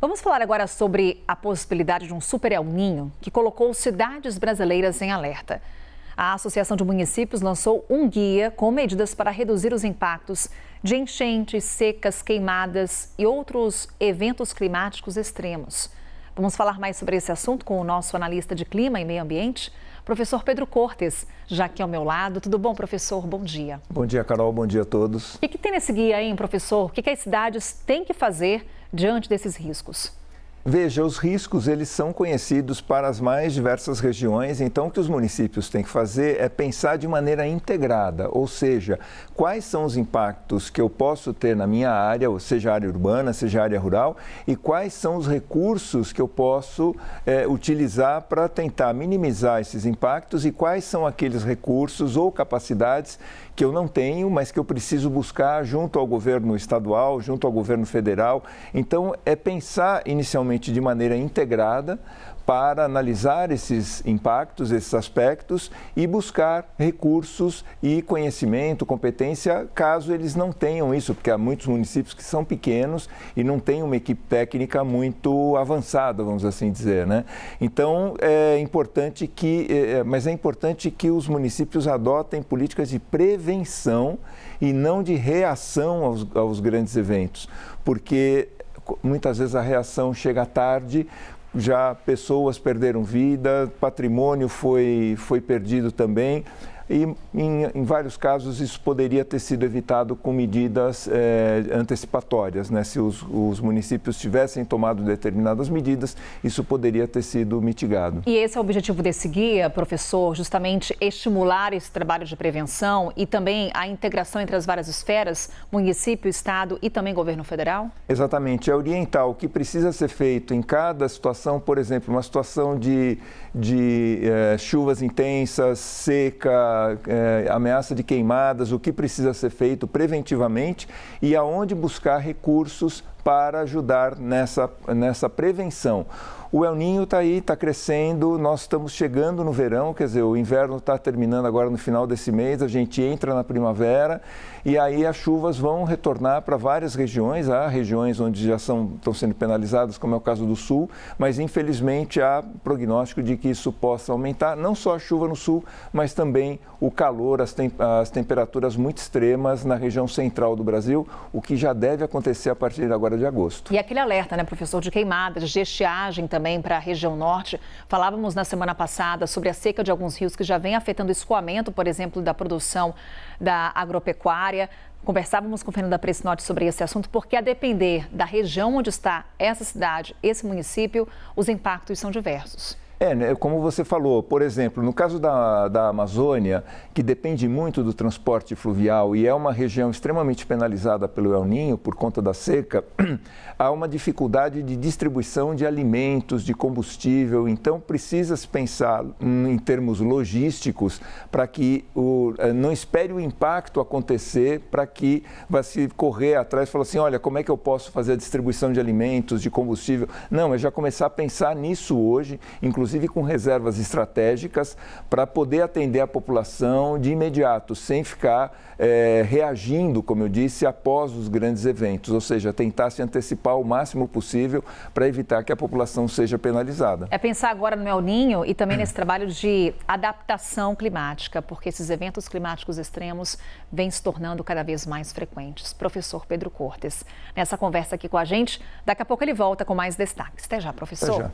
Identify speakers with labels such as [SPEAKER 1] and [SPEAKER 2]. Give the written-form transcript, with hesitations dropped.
[SPEAKER 1] Vamos falar agora sobre a possibilidade de um super El Niño que colocou cidades brasileiras em alerta. A Associação de Municípios lançou um guia com medidas para reduzir os impactos de enchentes, secas, queimadas e outros eventos climáticos extremos. Vamos falar mais sobre esse assunto com o nosso analista de clima e meio ambiente, professor Pedro Cortes, já aqui ao meu lado. Tudo bom, professor? Bom dia.
[SPEAKER 2] Bom dia, Carol. Bom dia a todos.
[SPEAKER 1] O que tem nesse guia, hein, professor? O que as cidades têm que fazer diante desses riscos?
[SPEAKER 2] Veja, os riscos, eles são conhecidos para as mais diversas regiões, então o que os municípios têm que fazer é pensar de maneira integrada, ou seja, quais são os impactos que eu posso ter na minha área, ou seja, área urbana, seja área rural, e quais são os recursos que eu posso utilizar para tentar minimizar esses impactos e quais são aqueles recursos ou capacidades que eu não tenho, mas que eu preciso buscar junto ao governo estadual, junto ao governo federal. Então, é pensar inicialmente de maneira integrada para analisar esses impactos, esses aspectos e buscar recursos e conhecimento, competência, caso eles não tenham isso, porque há muitos municípios que são pequenos e não têm uma equipe técnica muito avançada, vamos assim dizer, né? Então, é importante que os municípios adotem políticas de prevenção e não de reação aos grandes eventos, porque muitas vezes a reação chega tarde, já pessoas perderam vida, patrimônio foi perdido também. E, em vários casos, isso poderia ter sido evitado com medidas antecipatórias, né? Se os municípios tivessem tomado determinadas medidas, isso poderia ter sido mitigado.
[SPEAKER 1] E esse é o objetivo desse guia, professor, justamente estimular esse trabalho de prevenção e também a integração entre as várias esferas, município, estado e também governo federal?
[SPEAKER 2] Exatamente, é orientar o que precisa ser feito em cada situação, por exemplo, uma situação de chuvas intensas, seca, ameaça de queimadas, o que precisa ser feito preventivamente e aonde buscar recursos para ajudar nessa prevenção. O El Niño está aí, está crescendo, nós estamos chegando no verão, quer dizer, o inverno está terminando agora no final desse mês, a gente entra na primavera e aí as chuvas vão retornar para várias regiões, há regiões onde já estão sendo penalizadas, como é o caso do sul, mas infelizmente há prognóstico de que isso possa aumentar, não só a chuva no sul, mas também o calor, as temperaturas muito extremas na região central do Brasil, o que já deve acontecer a partir de agora de agosto.
[SPEAKER 1] E aquele alerta, né, professor, de queimadas, de estiagem também para a região norte. Falávamos na semana passada sobre a seca de alguns rios que já vem afetando o escoamento, por exemplo, da produção da agropecuária. Conversávamos com Fernanda Presinotti sobre esse assunto, porque a depender da região onde está essa cidade, esse município, os impactos são diversos.
[SPEAKER 2] Né, como você falou, por exemplo, no caso da Amazônia, que depende muito do transporte fluvial e é uma região extremamente penalizada pelo El Niño por conta da seca, há uma dificuldade de distribuição de alimentos, de combustível, então precisa se pensar em termos logísticos para que não espere o impacto acontecer, para que vá se correr atrás e falar assim, olha, como é que eu posso fazer a distribuição de alimentos, de combustível? Não, é já começar a pensar nisso hoje, inclusive com reservas estratégicas para poder atender a população de imediato, sem ficar reagindo, como eu disse, após os grandes eventos, ou seja, tentar se antecipar o máximo possível para evitar que a população seja penalizada.
[SPEAKER 1] É pensar agora no El Niño e também nesse trabalho de adaptação climática, porque esses eventos climáticos extremos vêm se tornando cada vez mais frequentes. Professor Pedro Cortes, nessa conversa aqui com a gente, daqui a pouco ele volta com mais destaques. Até já, professor.
[SPEAKER 2] Até já.